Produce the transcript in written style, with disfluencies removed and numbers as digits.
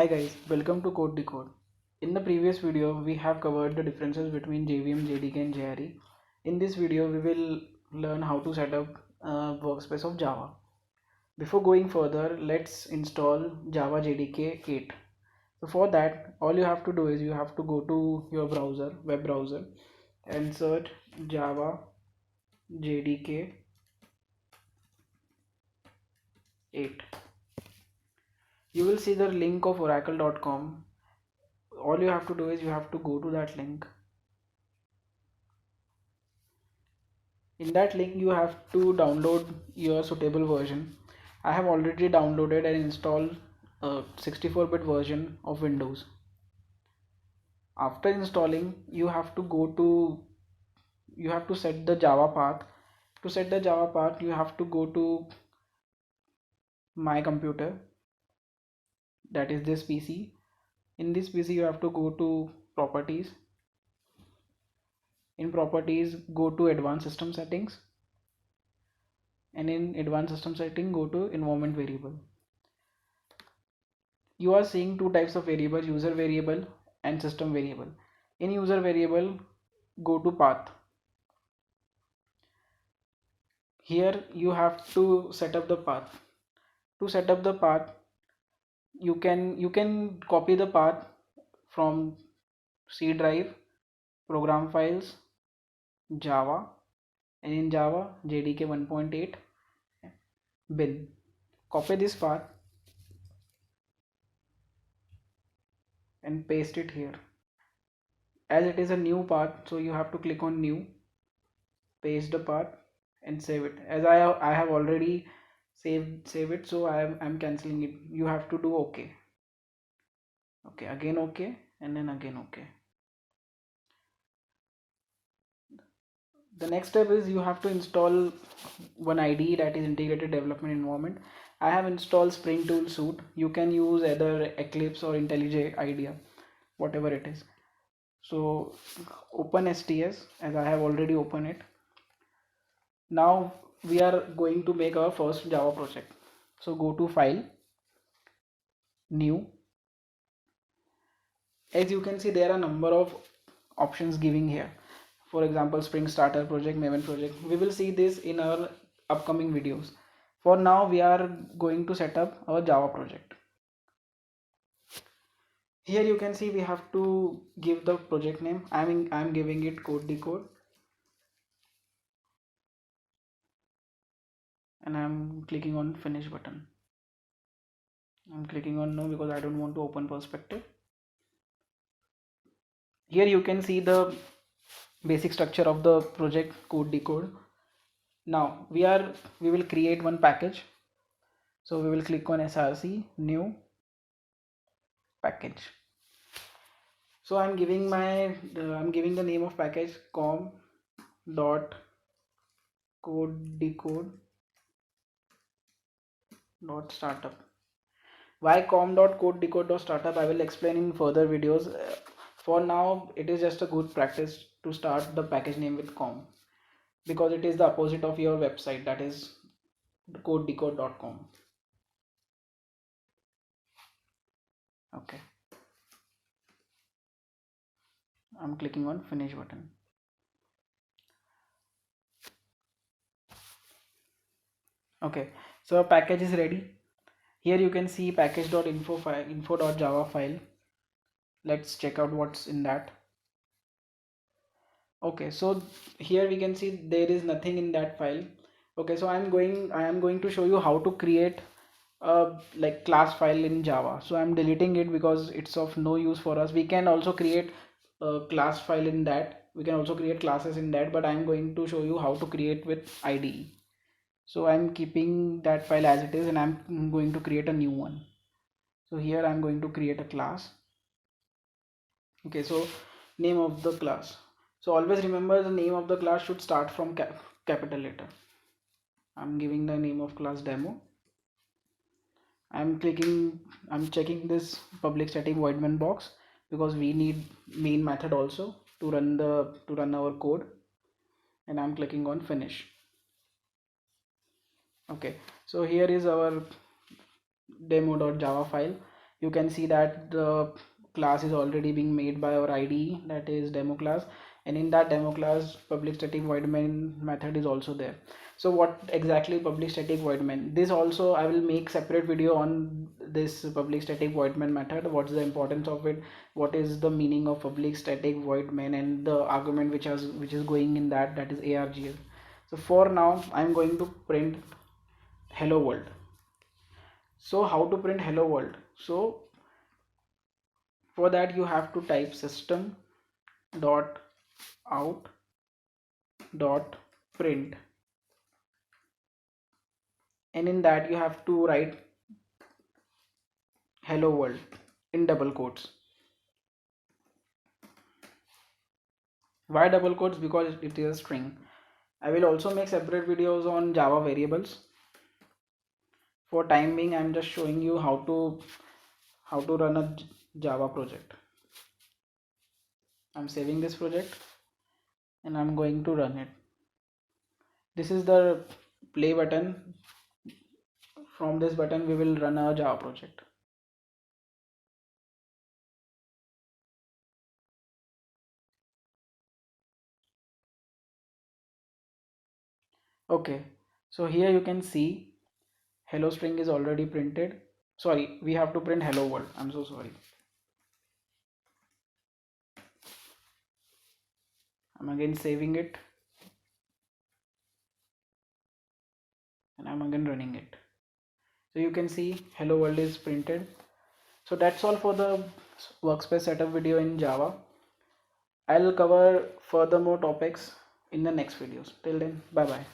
Hi guys, welcome to Code Decode. In the previous video, we have covered the differences between JVM, JDK and JRE. In this video, we will learn how to set up a workspace of Java. Before going further, let's install Java Jdk 8. So for that, all you have to do is you have to go to your browser, web browser, and search Java Jdk 8. You will see the link of oracle.com. All you have to do is you have to go to that link. In that link you have to download your suitable version. I have already downloaded and installed a 64-bit version of Windows. After installing, you have to set the Java path. To set the Java path, you have to go to my computer, that is this PC. In this PC you have to go to properties. In properties, go to advanced system settings, and in advanced system setting go to environment variable. You are seeing two types of variables, user variable and system variable. In user variable, go to path. Here you have to set up the path. To set up the path, you can copy the path from C drive, program files, Java, and in Java Jdk 1.8 bin. Copy this path and paste it here. As it is a new path, so you have to click on new, paste the path and save it. As I have already save it, so I'm cancelling it. You have to do okay, again okay, and then again okay. The next step is you have to install one IDE, that is integrated development environment. I have installed Spring Tool Suite. You can use either Eclipse or IntelliJ IDEA, whatever it is. So open STS, as I have already opened it. Now we are going to make our first Java project. So go to file, new. As you can see, there are a number of options giving here. For example, Spring Starter project, Maven project. We will see this in our upcoming videos. For now, we are going to set up our Java project. Here you can see we have to give the project name. I'm giving it Code Decode, and I'm clicking on finish button. I'm clicking on no because I don't want to open perspective. Here you can see the basic structure of the project Code Decode. Now we will create one package. So we will click on src new package. So I'm giving the name of package com.codedecode.startup. Why com.codedecode.startup, I will explain in further videos. For now, it is just a good practice to start the package name with com, because it is the opposite of your website, that is codedecode.com. Okay, I'm clicking on finish button. Okay, so our package is ready. Here you can see package.info.java file. Let's check out what's in that. Okay, so here we can see there is nothing in that file. Okay, so I am going to show you how to create a like class file in Java. So I'm deleting it because it's of no use for us. We can also create a class file in that. We can also create classes in that, but I'm going to show you how to create with IDE. So I'm keeping that file as it is, and I'm going to create a new one. So here I'm going to create a class. Okay, so name of the class. So always remember, the name of the class should start from capital letter. I'm giving the name of class demo. I'm checking this public static void main box because we need main method also to run our code, and I'm clicking on finish. Okay, so here is our demo.java file. you can see that the class is already being made by our IDE, that is demo class, and in that demo class public static void main method is also there. So what exactly public static void main? This also I will make separate video on this public static void main method, what's the importance of it, what is the meaning of public static void main, and the argument which is going in that, that is argl. So for now I'm going to print hello world. So how to print hello world? So for that you have to type system dot out dot print, and in that you have to write hello world in double quotes. Why double quotes? Because it is a string. I will also make separate videos on Java variables. For time being I'm just showing you how to run a Java project. I'm saving this project and I'm going to run it. This is the play button. From this button we will run our Java project. Okay, so here you can see hello string is already printed. Sorry, we have to print hello world. I'm so sorry. I'm again saving it and I'm again running it. So you can see hello world is printed. So that's all for the workspace setup video in Java. I'll cover further more topics in the next videos. Till then, bye bye.